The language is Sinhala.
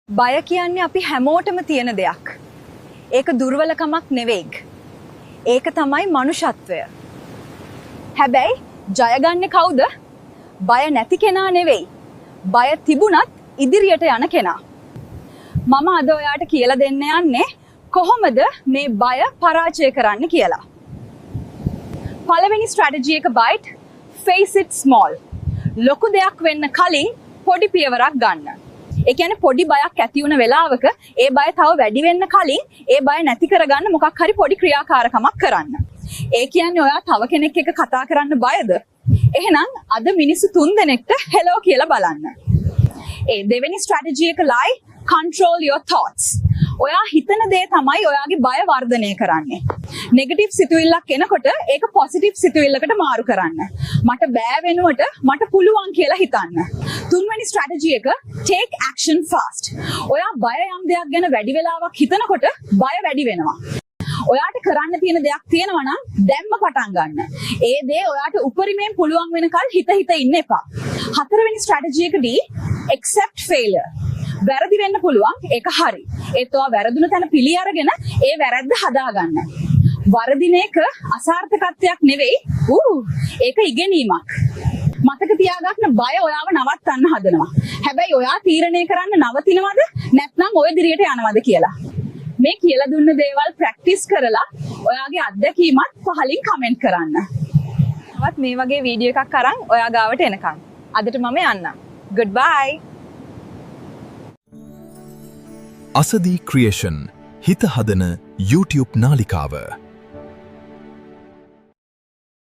බය කියන්නේ අපි හැමෝටම තියෙන දෙයක්. ඒක දුර්වලකමක් නෙවෙයි. ඒක තමයි මනුෂ්‍යත්වය. හැබැයි ජයගන්නේ කවුද? බය නැති කෙනා නෙවෙයි. බය තිබුණත් ඉදිරියට යන කෙනා. මම අද ඔයාට කියලා දෙන්න යන්නේ කොහොමද මේ බය පරාජය කරන්න කියලා. පළවෙනි ස්ට්‍රැටජි එක බයිට් face it small. ලොකු දෙයක් වෙන්න කලින් පොඩි පියවරක් ගන්න. ඒ කියන්නේ පොඩි බයක් ඇති වුණ වෙලාවක ඒ බය තව වැඩි වෙන්න කලින් ඒ බය නැති කරගන්න මොකක් හරි පොඩි ක්‍රියාකාරකමක් කරන්න. ඒ කියන්නේ ඔයා තව කෙනෙක් එක්ක කතා කරන්න බයද? එහෙනම් අද මිනිස්සු 3 දෙනෙක්ට hello කියලා බලන්න. ඒ දෙවෙනි ස්ට්‍රැටජි එක ලයි control your thoughts. ඔයා හිතන දේ තමයි ඔයාගේ බය වර්ධනය කරන්නේ. නෙගටිව් සිතුවිල්ලක් එනකොට ඒක පොසිටිව් සිතුවිල්ලකට මාරු කරන්න. මට බෑ වෙනුවට මට පුළුවන් කියලා හිතන්න. තුන්වෙනි ස්ට්‍රැටජි එක take action fast. ඔයා බය යම් දෙයක් ගැන වැඩි වෙලාවක් හිතනකොට බය වැඩි වෙනවා. ඔයාට කරන්න තියෙන දෙයක් තියෙනවා නම් දැම්ම පටන් ගන්න. ඒ දේ ඔයාට උපරිමයෙන් පුළුවන් වෙනකල් හිත ඉන්න එපා. හතරවෙනි ස්ට්‍රැටජි එකදී accept failure. වැරදි වෙන්න පුළුවන් ඒක හරි. ඒත් ඔයා වැරදුන තැන පිළි අරගෙන ඒ වැරද්ද හදාගන්න. වරදින එක අසාර්ථකත්වයක් නෙවෙයි. ඒක ඉගෙනීමක්. මතක තියාගන්න බය ඔයාව නවත්තන්න හදනවා. හැබැයි ඔයා තීරණය කරන්න නවතිනවද නැත්නම් ඔය දිරියට යනවද කියලා. මේ කියලා දුන්න දේවල් ප්‍රැක්ටිස් කරලා ඔයාගේ අත්දැකීමත් පහලින් කමෙන්ට් කරන්න. තවත් මේ වගේ වීඩියෝ එකක් අරන් ඔයා ගාවට එනකම්. අදට මම යන්නම්. Goodbye. අසදී ක්‍රියේෂන් හිත හදන YouTube නාලිකාව